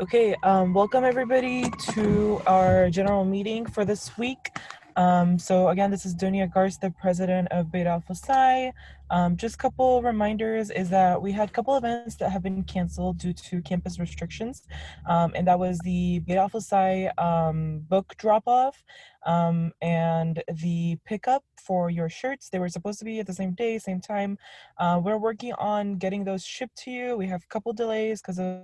Okay, welcome everybody to our general meeting for this week. So again, this is Dunia Garst, the president of Beta Alpha Psi. Just a couple reminders is that we had a couple events that have been canceled due to campus restrictions, and that was the Beta Alpha Psi book drop-off and the pickup for your shirts. They were supposed to be at the same day, same time. We're working on getting those shipped to you. We have a couple delays because of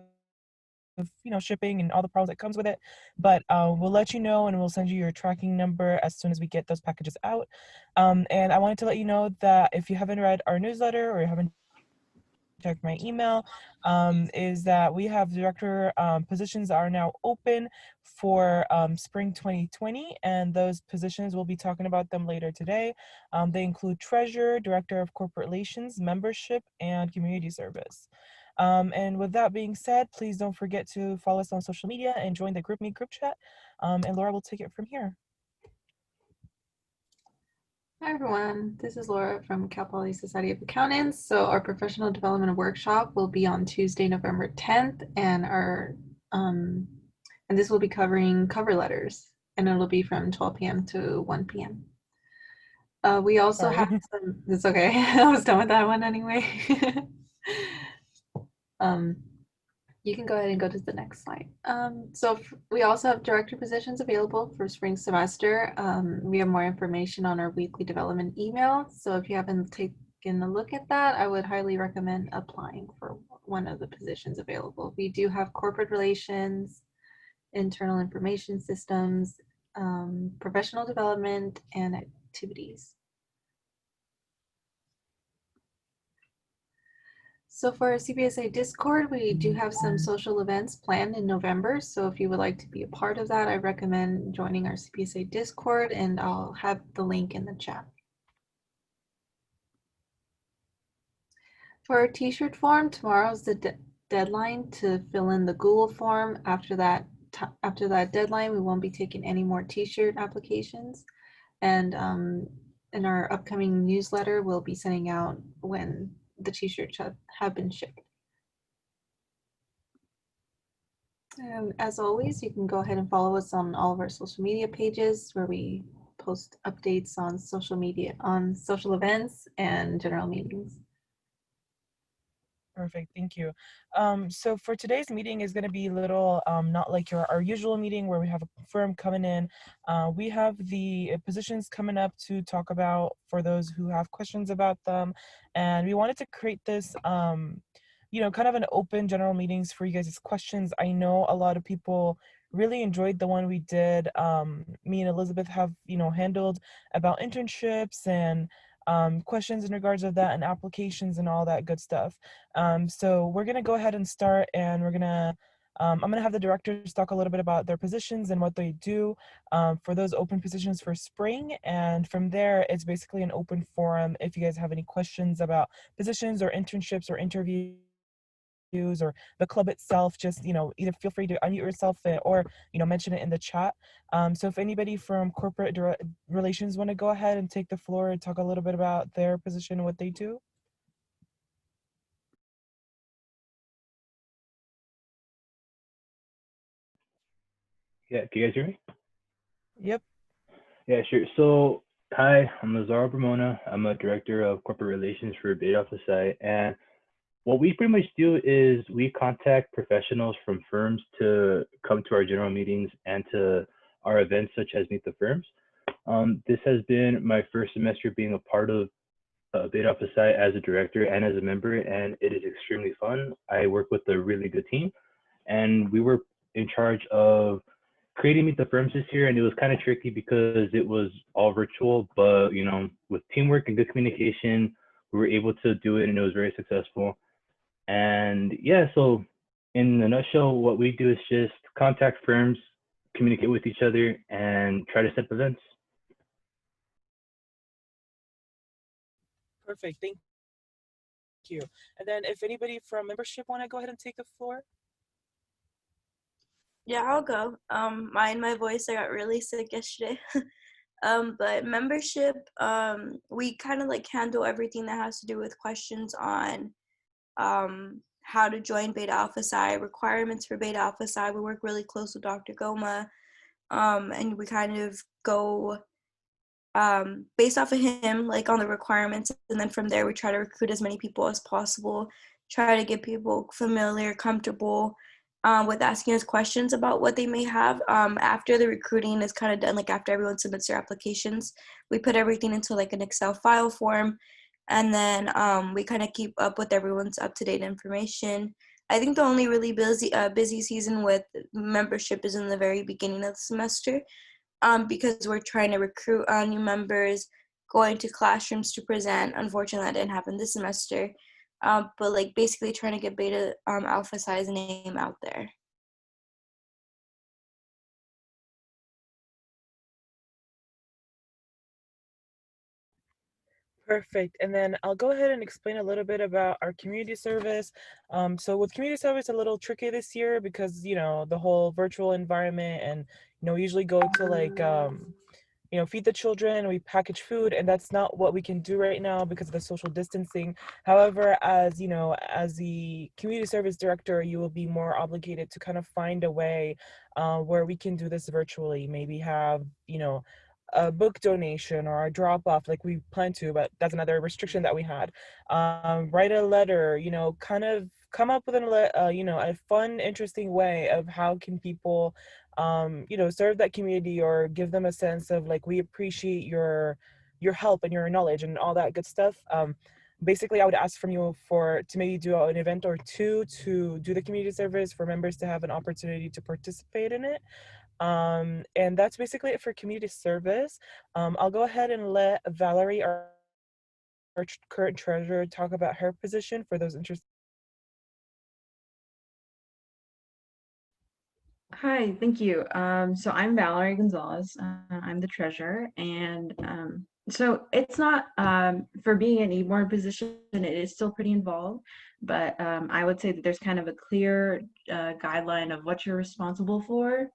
shipping and all the problems that comes with it, but we'll let you know and we'll send you your tracking number as soon as we get those packages out. And I wanted to let you know that if you haven't read our newsletter or you haven't checked my email, is that we have director positions that are now open for spring 2020, and those positions, we'll be talking about them later today. They include treasurer, director of corporate relations, membership, and community service. And with that being said, please don't forget to follow us on social media and join the GroupMe group chat. And Laura will take it from here. Hi everyone, this is Laura from Cal Poly Society of Accountants. So our professional development workshop will be on Tuesday, November 10th, and this will be covering cover letters, and it'll be from 12 p.m. to 1 p.m. We also Sorry. have some. It's okay. I was done with that one anyway. um, you can go ahead and go to the next slide. We also have director positions available for spring semester. We have more information on our weekly development email. So if you haven't taken a look at that, I would highly recommend applying for one of the positions available. We do have corporate relations, internal information systems, professional development, and activities. So for our CPSA Discord, we do have some social events planned in November. So if you would like to be a part of that, I recommend joining our CPSA Discord, and I'll have the link in the chat. For our t-shirt form, tomorrow's the deadline to fill in the Google form. After that deadline, we won't be taking any more t-shirt applications. And in our upcoming newsletter, we'll be sending out when the t-shirts have been shipped. As always, you can go ahead and follow us on all of our social media pages where we post updates on social media, on social events and general meetings. Perfect, thank you. So for today's meeting is going to be a little not like our usual meeting where we have a firm coming in. We have the positions coming up to talk about for those who have questions about them, and we wanted to create this kind of an open general meetings for you guys' questions. I know a lot of people really enjoyed the one we did. Me and Elizabeth have handled about internships and questions in regards of that and applications and all that good stuff. So we're going to go ahead and start, and we're going to I'm going to have the directors talk a little bit about their positions and what they do for those open positions for spring. And from there, it's basically an open forum if you guys have any questions about positions or internships or interviews or the club itself. Just either feel free to unmute yourself or mention it in the chat. So if anybody from corporate relations want to go ahead and take the floor and talk a little bit about their position and what they do. Yeah, can you guys hear me? Yep. Yeah, sure. So, hi, I'm Lazaro Bramona. I'm a director of corporate relations for Beta Alpha Psi, and what we pretty much do is we contact professionals from firms to come to our general meetings and to our events such as Meet the Firms. This has been my first semester being a part of Beta Alpha Psi as a director and as a member, and it is extremely fun. I work with a really good team, and we were in charge of creating Meet the Firms this year, and it was kind of tricky because it was all virtual, but with teamwork and good communication, we were able to do it, and it was very successful. And yeah, so in a nutshell, what we do is just contact firms, communicate with each other, and try to set events. Perfect. Thank you. And then if anybody from membership want to go ahead and take the floor. Yeah, I'll go. Mind my voice. I got really sick yesterday. But membership, we kind of handle everything that has to do with questions on how to join Beta Alpha Psi, requirements for Beta Alpha Psi. We work really close with Dr. Goma, and we kind of go based off of him, like on the requirements, and then from there we try to recruit as many people as possible, try to get people familiar, comfortable with asking us questions about what they may have. After the recruiting is kind of done, like after everyone submits their applications, we put everything into like an Excel file form, and then we kind of keep up with everyone's up-to-date information. I think the only really busy season with membership is in the very beginning of the semester, because we're trying to recruit new members, going to classrooms to present. Unfortunately, that didn't happen this semester, but like basically trying to get Beta Alpha Psi's name out there. Perfect. And then I'll go ahead and explain a little bit about our community service. So with community service, a little tricky this year because, the whole virtual environment, and, we usually go to like, feed the children, we package food, and that's not what we can do right now because of the social distancing. However, as the community service director, you will be more obligated to kind of find a way where we can do this virtually, maybe have, a book donation or a drop off like we plan to, but that's another restriction that we had. Write a letter, kind of come up with a fun, interesting way of how can people serve that community or give them a sense of like, we appreciate your help and your knowledge and all that good stuff. Basically, I would ask from you to maybe do an event or two to do the community service for members to have an opportunity to participate in it. And that's basically it for community service. I'll go ahead and let Valerie, our current treasurer, talk about her position for those interested. Hi, thank you. So I'm Valerie Gonzalez. I'm the treasurer, and so it's not for being an e-board position, it is still pretty involved, but I would say that there's kind of a clear guideline of what you're responsible for.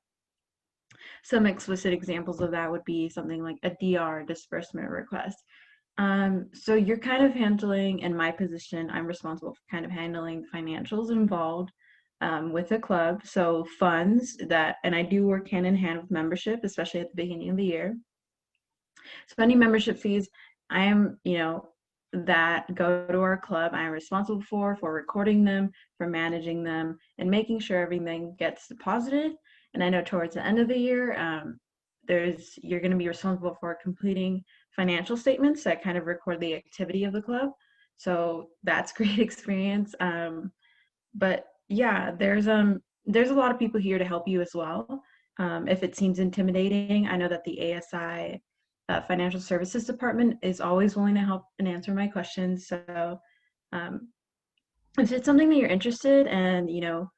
Some explicit examples of that would be something like a DR, disbursement request. So you're kind of handling, in my position, I'm responsible for kind of handling financials involved with the club. So funds that, and I do work hand in hand with membership, especially at the beginning of the year. So any membership fees, I am, that go to our club, I am responsible for recording them, for managing them, and making sure everything gets deposited. And I know towards the end of the year, you're going to be responsible for completing financial statements that kind of record the activity of the club. So that's great experience. But yeah, there's a lot of people here to help you as well. If it seems intimidating, I know that the ASI Financial Services Department is always willing to help and answer my questions. So if it's something that you're interested in,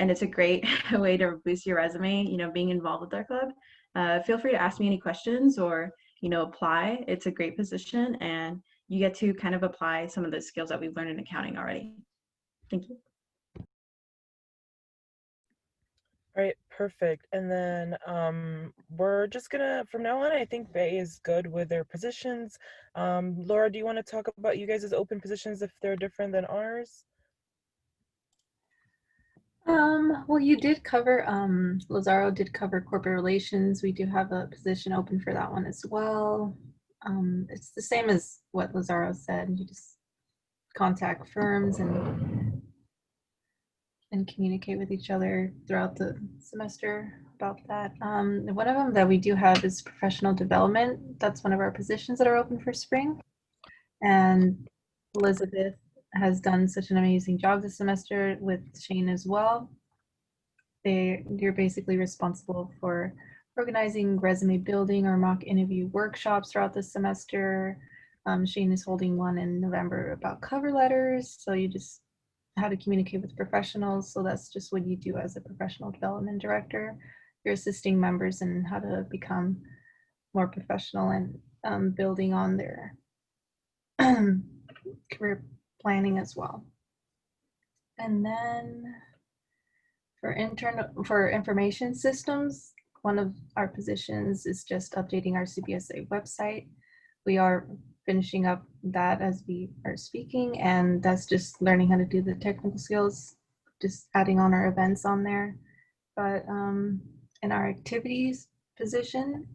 and it's a great way to boost your resume, being involved with our club, feel free to ask me any questions or, apply. It's a great position, and you get to kind of apply some of the skills that we've learned in accounting already. Thank you. All right, perfect. And then we're just gonna, from now on, I think Bay is good with their positions. Laura, do you want to talk about you guys' open positions if they're different than ours? Well, you did cover, Lazaro did cover corporate relations. We do have a position open for that one as well. It's the same as what Lazaro said. You just contact firms and communicate with each other throughout the semester about that. One of them that we do have is professional development. That's one of our positions that are open for spring. And Elizabeth has done such an amazing job this semester with Shane as well. You're basically responsible for organizing resume building or mock interview workshops throughout the semester. Shane is holding one in November about cover letters. So you just how to communicate with professionals. So that's just what you do as a professional development director. You're assisting members in how to become more professional and building on their career planning as well. And then for information systems, one of our positions is just updating our CPSA website. We are finishing up that as we are speaking, and that's just learning how to do the technical skills, just adding on our events on there. But in our activities position,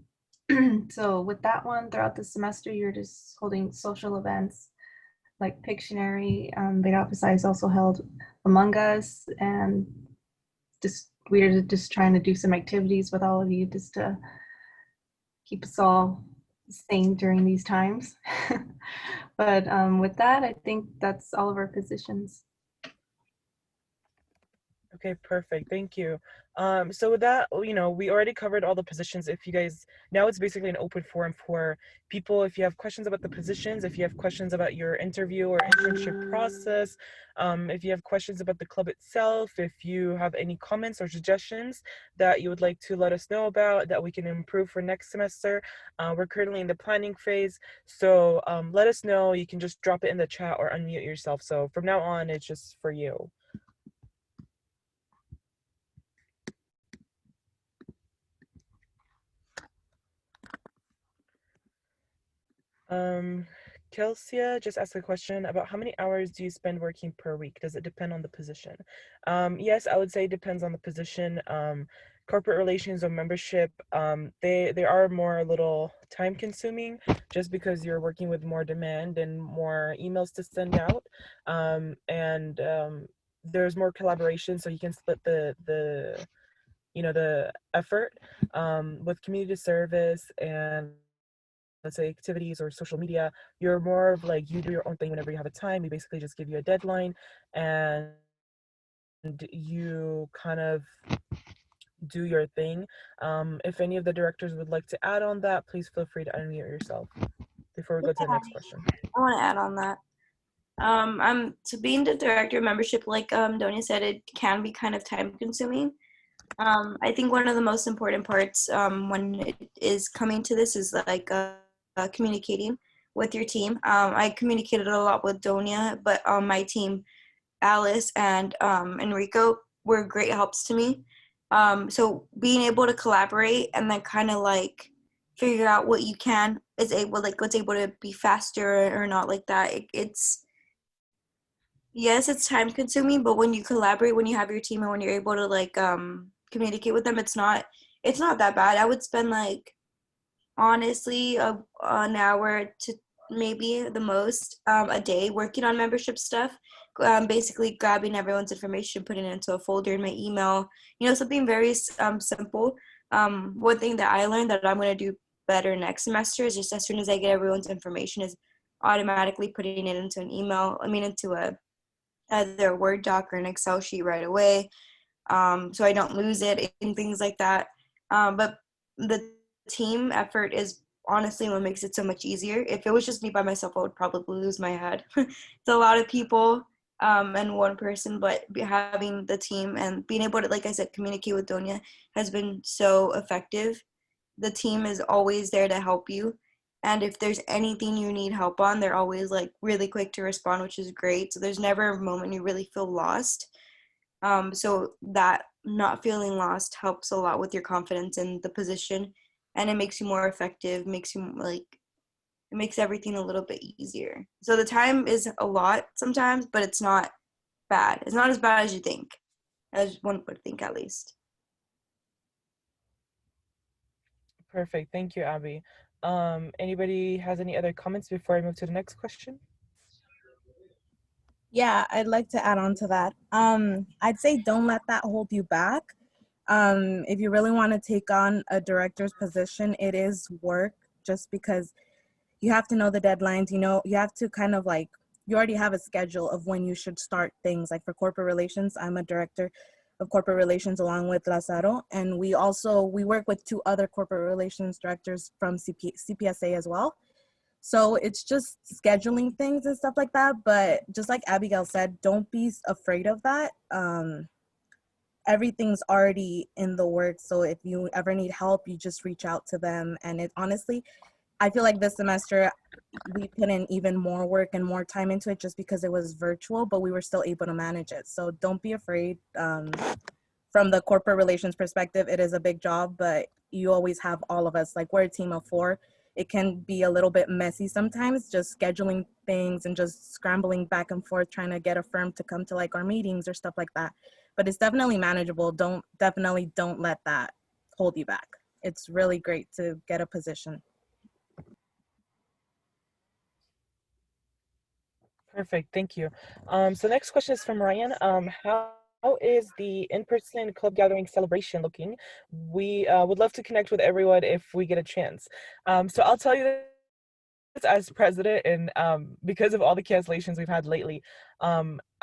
so with that one, throughout the semester, you're just holding social events like Pictionary. Beta Alpha Psi is also held Among Us, and just we're just trying to do some activities with all of you just to keep us all sane during these times. But with that, I think that's all of our positions. Okay, perfect. Thank you. So with that, we already covered all the positions. If you guys, now it's basically an open forum for people. If you have questions about the positions, if you have questions about your interview or internship process, if you have questions about the club itself, if you have any comments or suggestions that you would like to let us know about that we can improve for next semester, we're currently in the planning phase. So let us know. You can just drop it in the chat or unmute yourself. So from now on, it's just for you. Kelsia just asked a question about how many hours do you spend working per week? Does it depend on the position? Yes, I would say it depends on the position. Corporate relations or membership, they are more a little time consuming just because you're working with more demand and more emails to send out. And there's more collaboration, so you can split the effort. With community service and let's say activities or social media, you're more of like you do your own thing whenever you have a time. We basically just give you a deadline and you kind of do your thing. If any of the directors would like to add on that, please feel free to unmute yourself before we go to the next question. I want to add on that. I'm to being the director of membership, like Donia said, it can be kind of time consuming. I think one of the most important parts when it is coming to this is like communicating with your team. I communicated a lot with Donia, but my team, Alice and Enrico, were great helps to me. So being able to collaborate and then kind of like figure out what you can is able, like what's able to be faster or not like that. It's yes, it's time consuming, but when you collaborate, when you have your team and when you're able to like communicate with them, it's not that bad. I would spend like honestly an hour to maybe the most a day working on membership stuff, basically grabbing everyone's information, putting it into a folder in my email, something very simple. One thing that I learned that I'm going to do better next semester is just as soon as I get everyone's information is automatically putting it into an email, into either a Word doc or an Excel sheet right away, so I don't lose it and things like that. But the team effort is honestly what makes it so much easier. If it was just me by myself, I would probably lose my head. It's a lot of people and one person, but having the team and being able to, like I said, communicate with Donia has been so effective. The team is always there to help you. And if there's anything you need help on, they're always like really quick to respond, which is great. So there's never a moment you really feel lost. So that not feeling lost helps a lot with your confidence in the position, and it makes you more effective, it makes everything a little bit easier. So the time is a lot sometimes, but it's not bad. It's not as bad as you think, as one would think at least. Perfect. Thank you, Abby. Anybody has any other comments before I move to the next question? Yeah, I'd like to add on to that. I'd say don't let that hold you back. If you really want to take on a director's position, it is work just because you have to know the deadlines, you have to kind of like, you already have a schedule of when you should start things. Like for corporate relations, I'm a director of corporate relations along with Lazaro. And we work with 2 other corporate relations directors from CPSA as well. So it's just scheduling things and stuff like that. But just like Abigail said, don't be afraid of that. Everything's already in the works. So if you ever need help, you just reach out to them. And it honestly, I feel like this semester we put in even more work and more time into it just because it was virtual, but we were still able to manage it. So don't be afraid. From the corporate relations perspective, it is a big job, but you always have all of us. Like we're a team of 4. it can be a little bit messy sometimes, just scheduling things and just scrambling back and forth trying to get a firm to come to like our meetings or stuff like that. But it's definitely manageable. Don't let that hold you back. It's really great to get a position. Perfect, thank you. So next question is from Ryan. How is the in-person club gathering celebration looking? We would love to connect with everyone if we get a chance. So I'll tell you this as president, and because of all the cancellations we've had lately,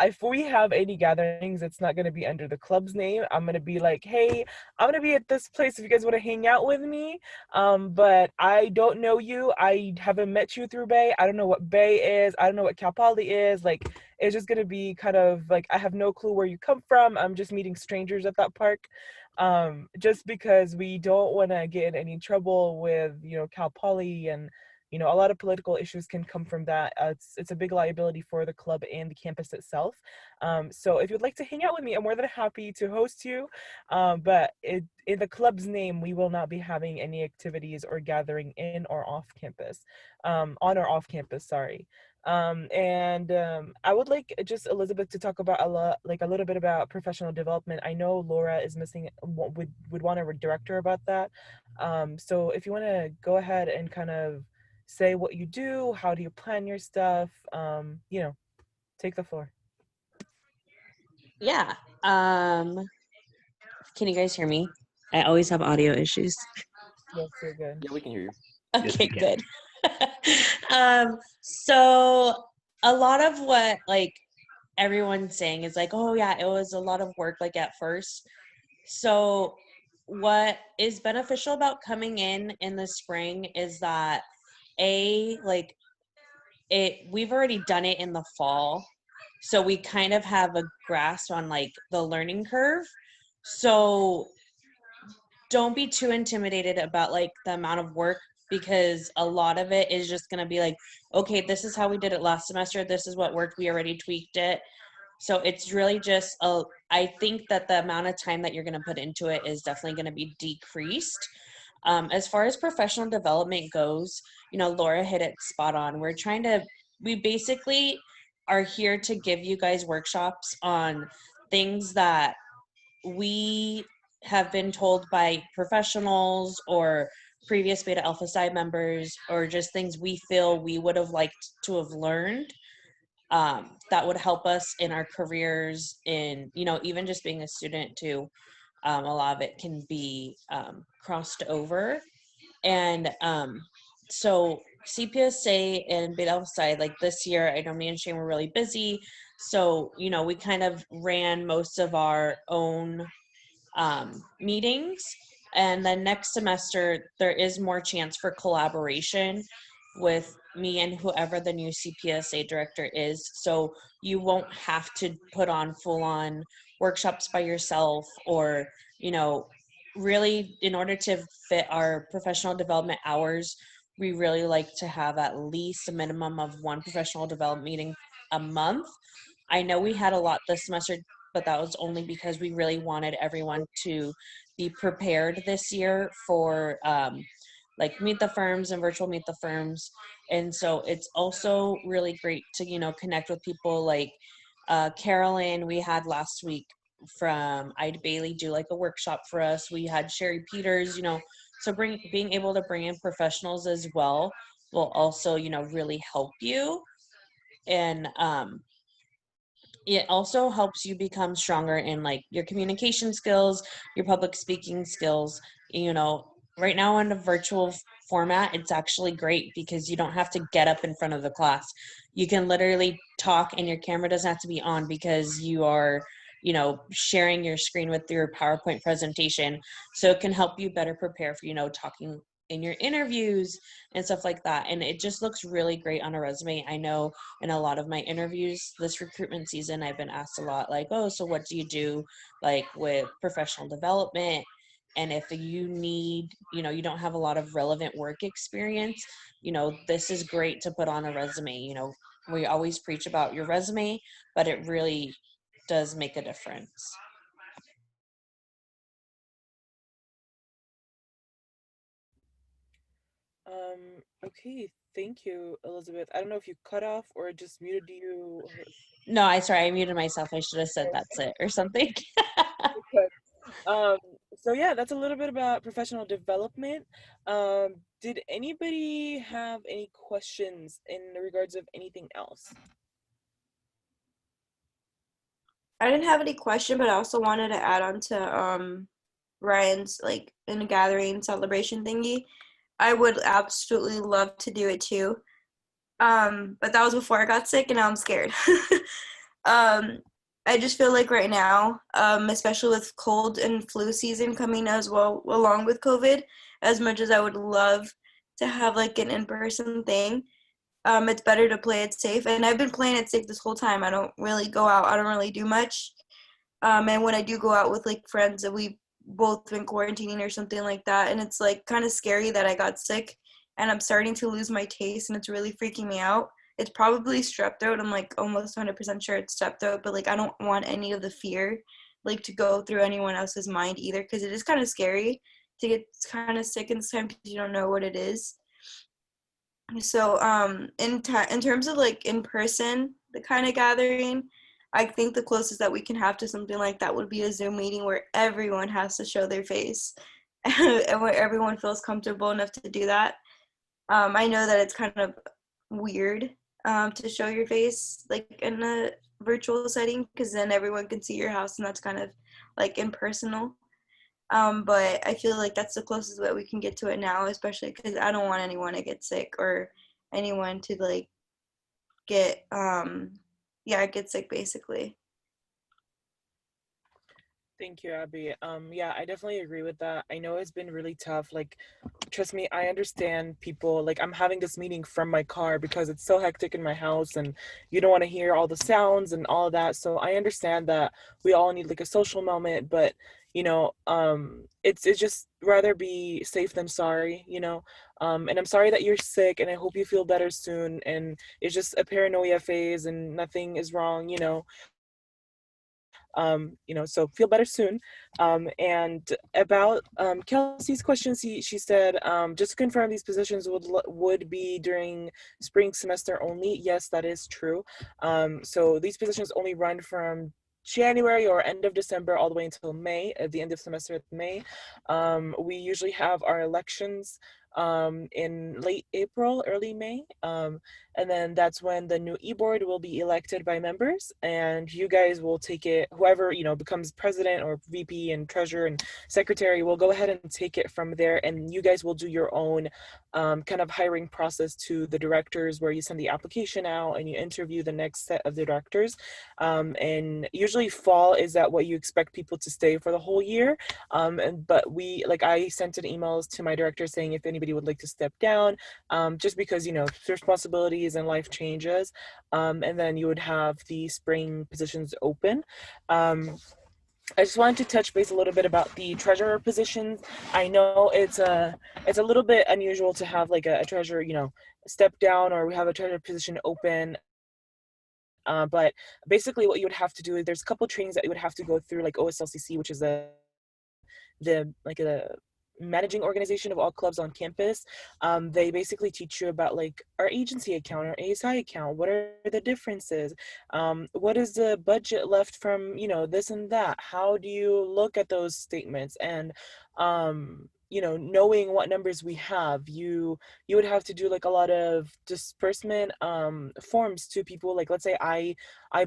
if we have any gatherings, it's not going to be under the club's name. I'm going to be like, hey, I'm going to be at this place if you guys want to hang out with me, but I don't know you. I haven't met you through Bay. I don't know what Bay is. I don't know what Cal Poly is. Like, it's just going to be kind of like, I have no clue where you come from. I'm just meeting strangers at that park, just because we don't want to get in any trouble with, Cal Poly, and a lot of political issues can come from that. It's a big liability for the club and the campus itself. So if you'd like to hang out with me, I'm more than happy to host you. But in the club's name, we will not be having any activities or gathering in or off campus, on or off campus, sorry. And I would like just Elizabeth to talk about a little bit about professional development. I know Laura is missing, would want a director about that. So if you want to go ahead and kind of say what you do, how do you plan your stuff, take the floor. Yeah. Can you guys hear me? I always have audio issues. Yes, you're good. Yeah, we can hear you. Yes, Okay, we can. good. So a lot of what like everyone's saying is like, oh yeah, it was a lot of work like at first. So what is beneficial about coming in the spring is that we've already done it in the fall, so we kind of have a grasp on like the learning curve. So don't be too intimidated about like the amount of work, because a lot of it is just going to be like, okay, this is how we did it last semester, this is what worked, we already tweaked it. So it's really just I think that the amount of time that you're going to put into it is definitely going to be decreased. As far as professional development goes, Laura hit it spot on. We basically are here to give you guys workshops on things that we have been told by professionals or previous Beta Alpha Psi members, or just things we feel we would have liked to have learned, that would help us in our careers, in even just being a student too. A lot of it can be crossed over. And so CPSA and Beta Alpha Psi, like this year, I know me and Shane were really busy, so we kind of ran most of our own meetings. And then next semester there is more chance for collaboration with me and whoever the new CPSA director is, so you won't have to put on full-on workshops by yourself, or really, in order to fit our professional development hours, we really like to have at least a minimum of one professional development meeting a month. I know we had a lot this semester, but that was only because we really wanted everyone to be prepared this year for like meet the firms and virtual meet the firms. And so it's also really great to connect with people like Carolyn we had last week from Ida Bailey do like a workshop for us. We had Sherry Peters, so being able to bring in professionals as well will also really help you. And it also helps you become stronger in like your communication skills, your public speaking skills. Right now in a virtual format, it's actually great because you don't have to get up in front of the class. You can literally talk and your camera doesn't have to be on, because you are sharing your screen with your PowerPoint presentation. So it can help you better prepare for talking in your interviews and stuff like that. And it just looks really great on a resume. I know in a lot of my interviews this recruitment season, I've been asked a lot like, oh, so what do you do like with professional development? And if you need, you don't have a lot of relevant work experience, this is great to put on a resume. We always preach about your resume, but it really does make a difference. Okay, thank you, Elizabeth. I don't know if you cut off or just muted you. No, I muted myself. I should have said that's it or something. Okay. Um, so yeah, that's a little bit about professional development. Did anybody have any questions in regards of anything else? I didn't have any question, but I also wanted to add on to Ryan's like in a gathering celebration thingy. I would absolutely love to do it too. But that was before I got sick and now I'm scared. um, I just feel like right now, especially with cold and flu season coming as well along with COVID, as much as I would love to have like an in-person thing, it's better to play it safe. And I've been playing it safe this whole time. I don't really go out. I don't really do much. And when I do go out with like friends that we've both been quarantining or something like that, and it's like kind of scary that I got sick and I'm starting to lose my taste and it's really freaking me out. It's probably strep throat. I'm like almost 100% sure it's strep throat, but like I don't want any of the fear like to go through anyone else's mind either because it is kind of scary to get kind of sick in this time because you don't know what it is. So in terms of like in person, the kind of gathering, I think the closest that we can have to something like that would be a Zoom meeting where everyone has to show their face and where everyone feels comfortable enough to do that. I know that it's kind of weird to show your face like in a virtual setting because then everyone can see your house and that's kind of like impersonal. But I feel like that's the closest way we can get to it now, especially because I don't want anyone to get sick or anyone to like get yeah, get sick basically. Thank you, Abby. Yeah, I definitely agree with that. I know it's been really tough. Like, trust me, I understand people. Like, I'm having this meeting from my car because it's so hectic in my house and you don't want to hear all the sounds and all of that. So I understand that we all need like a social moment, but it's just rather be safe than sorry, and I'm sorry that you're sick and I hope you feel better soon. And it's just a paranoia phase and nothing is wrong, so feel better soon. And about Kelsey's question, she said, just to confirm, these positions would be during spring semester only. Yes, that is true. So these positions only run from January or end of December all the way until May, at the end of semester at May. We usually have our elections in late April, early May. And then that's when the new e-board will be elected by members and you guys will take it, whoever becomes president or VP and treasurer and secretary will go ahead and take it from there, and you guys will do your own kind of hiring process to the directors where you send the application out and you interview the next set of the directors. And usually fall is that what you expect people to stay for the whole year. But I sent an emails to my director saying if anybody would like to step down, just because responsibilities and life changes, and then you would have the spring positions open. I just wanted to touch base a little bit about the treasurer positions. I know it's a little bit unusual to have like a treasurer step down, or we have a treasurer position open. But basically what you would have to do is there's a couple trainings that you would have to go through, like OSLCC, which is a managing organization of all clubs on campus. They basically teach you about like our agency account, our ASI account, what are the differences, what is the budget left from this and that, how do you look at those statements, and knowing what numbers we have, you would have to do like a lot of disbursement forms to people. Like, let's say I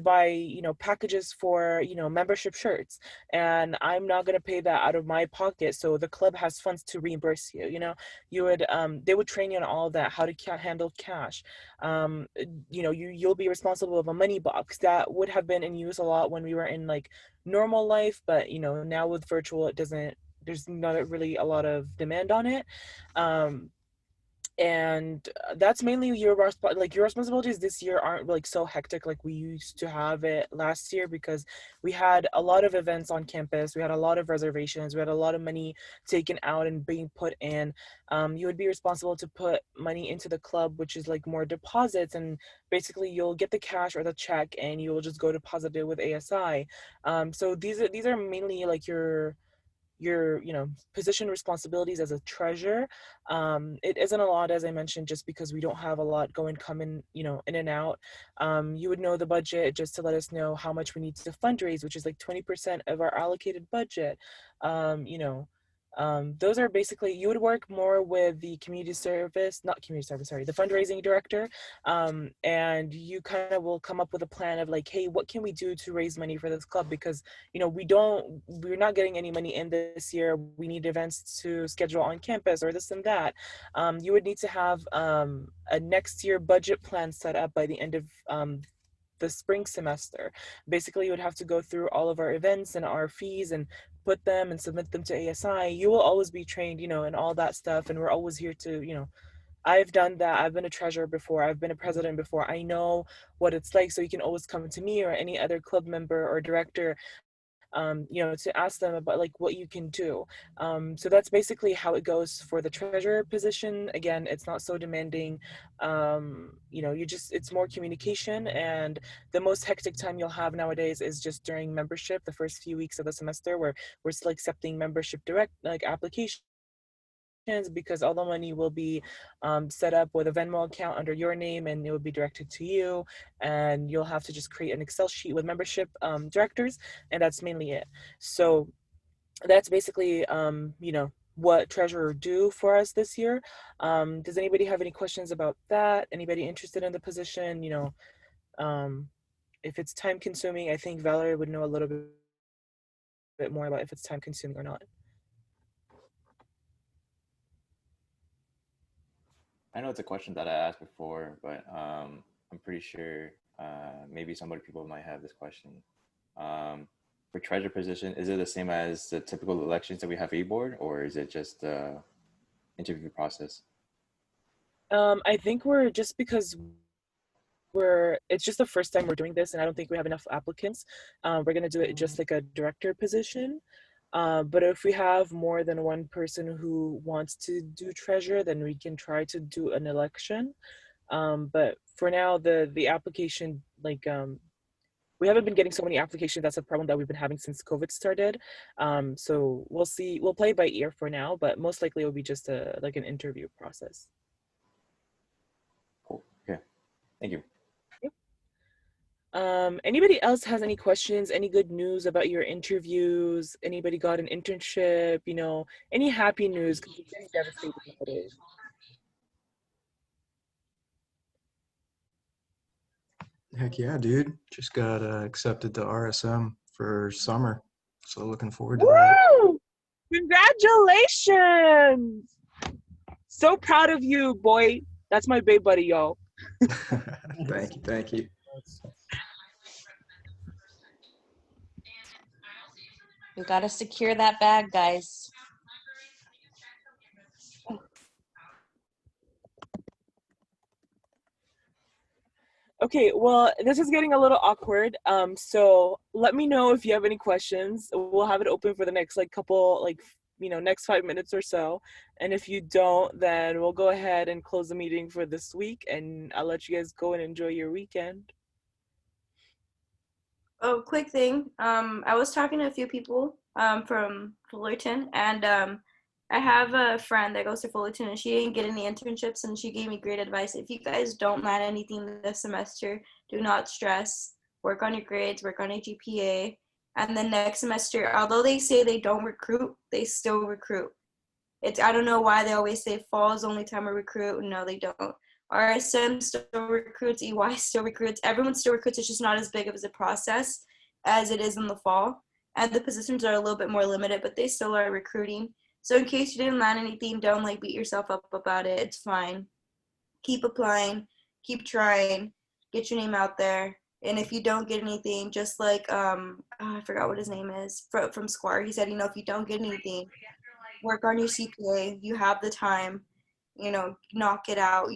buy packages for membership shirts, and I'm not going to pay that out of my pocket, so the club has funds to reimburse you would they would train you on all of that, how to handle cash. You'll be responsible of a money box that would have been in use a lot when we were in like normal life, but now with virtual there's not really a lot of demand on it. And that's mainly your responsibilities this year aren't like so hectic like we used to have it last year, because we had a lot of events on campus, we had a lot of reservations, we had a lot of money taken out and being put in. You would be responsible to put money into the club, which is like more deposits, and basically you'll get the cash or the check and you will just go deposit it with ASI. So these are mainly like your position responsibilities as a treasurer. It isn't a lot, as I mentioned, just because we don't have a lot coming in and out. You would know the budget just to let us know how much we need to fundraise, which is like 20% of our allocated budget. Those are basically, you would work more with the the fundraising director, and you kind of will come up with a plan of like, hey, what can we do to raise money for this club? Because we're not getting any money in this year. We need events to schedule on campus or this and that. You would need to have a next year budget plan set up by the end of the spring semester. Basically, you would have to go through all of our events and our fees and put them and submit them to ASI. You will always be trained, and all that stuff. And we're always here to, I've done that. I've been a treasurer before. I've been a president before. I know what it's like. So you can always come to me or any other club member or director, to ask them about like what you can do. So that's basically how it goes for the treasurer position. Again, it's not so demanding. It's more communication, and the most hectic time you'll have nowadays is just during membership, the first few weeks of the semester, where we're still accepting membership direct applications, because all the money will be set up with a Venmo account under your name, and it will be directed to you, and you'll have to just create an Excel sheet with membership directors, and that's mainly it. So that's basically what treasurer do for us this year. Does anybody have any questions about that? Anybody interested in the position? If it's time consuming, I think Valerie would know a little bit more about if it's time consuming or not. I know it's a question that I asked before, but I'm pretty sure maybe people might have this question. For treasurer position, is it the same as the typical elections that we have E-board, or is it just the interview process? I think it's just the first time we're doing this, and I don't think we have enough applicants. We're going to do it just like a director position. But if we have more than one person who wants to do treasurer, then we can try to do an election. But for now, the application, we haven't been getting so many applications. That's a problem that we've been having since COVID started. So we'll see. We'll play by ear for now, but most likely it will be just an interview process. Cool. Okay. Thank you. Anybody else has any questions, any good news about your interviews? Anybody got an internship, any happy news? Because it's getting devastating nowadays. Heck yeah, dude. Just got accepted to RSM for summer. So looking forward to that. Congratulations! So proud of you, boy. That's my babe buddy, y'all. Thank you. We got to secure that bag, guys. Okay, well, this is getting a little awkward. So let me know if you have any questions. We'll have it open for the next couple, next 5 minutes or so. And if you don't, then we'll go ahead and close the meeting for this week, and I'll let you guys go and enjoy your weekend. Oh, quick thing. I was talking to a few people from Fullerton, and I have a friend that goes to Fullerton, and she didn't get any internships, and she gave me great advice. If you guys don't land anything this semester, do not stress. Work on your grades, work on your GPA, and then next semester, although they say they don't recruit, they still recruit. I don't know why they always say fall is the only time we recruit. No, they don't. RSM still recruits, EY still recruits, everyone still recruits. It's just not as big of a process as it is in the fall. And the positions are a little bit more limited, but they still are recruiting. So in case you didn't land anything, don't beat yourself up about it. It's fine. Keep applying, keep trying, get your name out there. And if you don't get anything, just like, I forgot what his name is, from Squire, he said, if you don't get anything, work on your CPA. You have the time. Knock it out.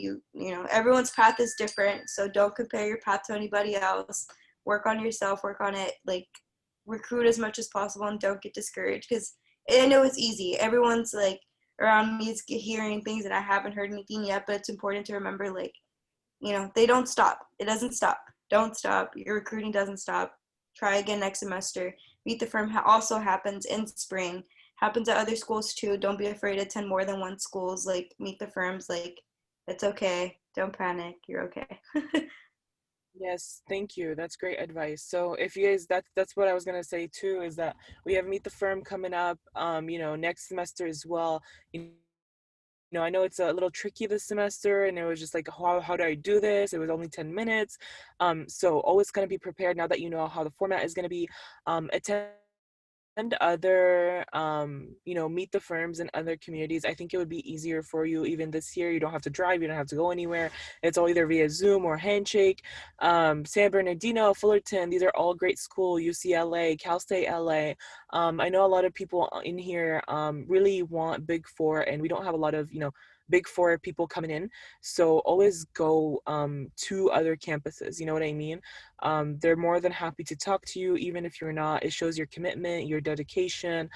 Everyone's path is different, so don't compare your path to anybody else. Work on yourself, work on it, recruit as much as possible, and don't get discouraged, because I know it's easy. Everyone's around me is hearing things and I haven't heard anything yet, but it's important to remember, they don't stop. It doesn't stop. Don't stop. Your recruiting doesn't stop. Try again next semester. Meet the firm also happens in spring. happens at other schools too. Don't be afraid to attend more than one schools, like meet the firms, like it's okay. Don't panic. You're okay. Yes, thank you. That's great advice. So if you guys, that's what I was gonna say too, is that we have Meet the Firm coming up, next semester as well. I know it's a little tricky this semester, and it was just like, how do I do this? It was only 10 minutes. So always gonna be prepared now that you know how the format is gonna be. Attend other meet the firms in other communities. I think it would be easier for you even this year. You don't have to drive, you don't have to go anywhere. It's all either via Zoom or Handshake. San Bernardino, Fullerton, these are all great school. UCLA, Cal State LA. I know a lot of people in here really want Big Four, and we don't have a lot of Big Four people coming in. So always go to other campuses, you know what I mean? They're more than happy to talk to you, even if you're not. It shows your commitment, your dedication.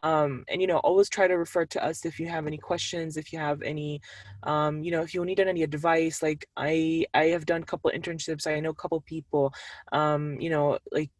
And always try to refer to us if you have any questions, if you have any, if you need any advice. Like I have done a couple internships. I know a couple people, like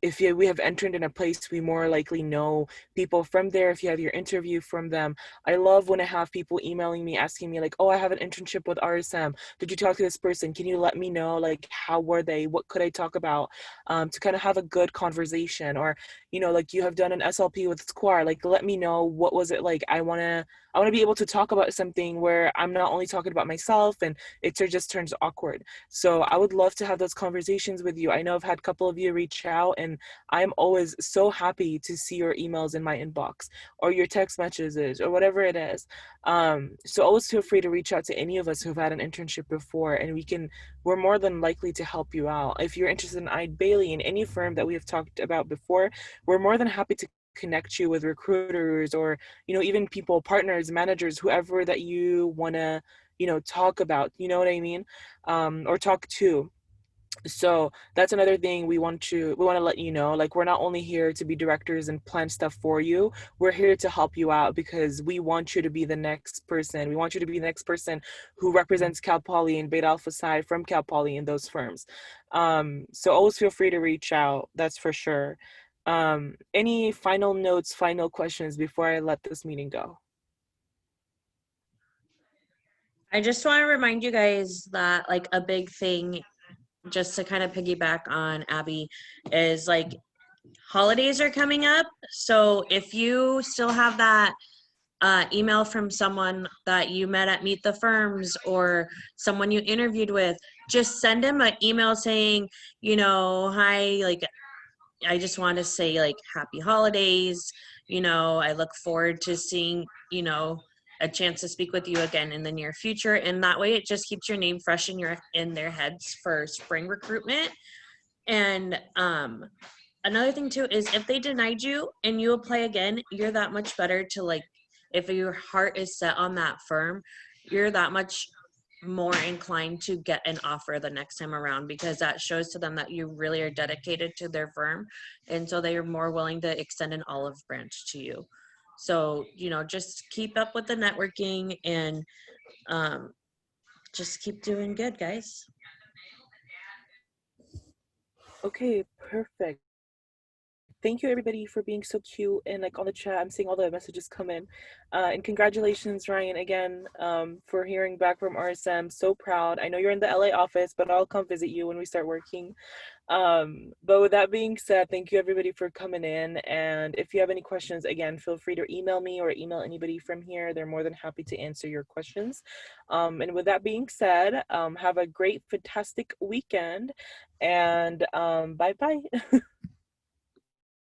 if we have entered in a place, we more likely know people from there if you have your interview from them. I love when I have people emailing me asking me like, oh, I have an internship with RSM. Did you talk to this person? Can you let me know, like, how were they? What could I talk about? To kind of have a good conversation. Or, like you have done an SLP with Square, like, let me know, what was it like? I want to be able to talk about something where I'm not only talking about myself and it just turns awkward. So I would love to have those conversations with you. I know I've had a couple of you reach out, and I'm always so happy to see your emails in my inbox or your text messages or whatever it is. So always feel free to reach out to any of us who've had an internship before, and we're more than likely to help you out. If you're interested in Eide Bailey, in any firm that we have talked about before, we're more than happy to connect you with recruiters or, even people, partners, managers, whoever that you want to, talk about, you know what I mean? Or talk to. So that's another thing we want to let you know. Like, we're not only here to be directors and plan stuff for you, we're here to help you out because we want you to be the next person. We want you to be the next person who represents Cal Poly and Beta Alpha Psi from Cal Poly in those firms. So always feel free to reach out, that's for sure. Any final notes, final questions before I let this meeting go? I just want to remind you guys that like a big thing, just to kind of piggyback on Abby, is like holidays are coming up. So if you still have that email from someone that you met at Meet the Firms or someone you interviewed with, just send them an email saying, hi, like, I just want to say like happy holidays. I look forward to seeing, a chance to speak with you again in the near future. And that way it just keeps your name fresh in their heads for spring recruitment. And another thing too is if they denied you and you apply again, you're that much better to like, if your heart is set on that firm, you're that much more inclined to get an offer the next time around, because that shows to them that you really are dedicated to their firm, and so they are more willing to extend an olive branch to you. So just keep up with the networking and just keep doing good, guys. Okay, perfect. Thank you everybody for being so cute and like on the chat. I'm seeing all the messages come in. And congratulations, Ryan, again, for hearing back from RSM. So proud. I know you're in the LA office, but I'll come visit you when we start working. But with that being said, thank you everybody for coming in. And if you have any questions, again, feel free to email me or email anybody from here. They're more than happy to answer your questions. And with that being said, have a great, fantastic weekend, and bye-bye.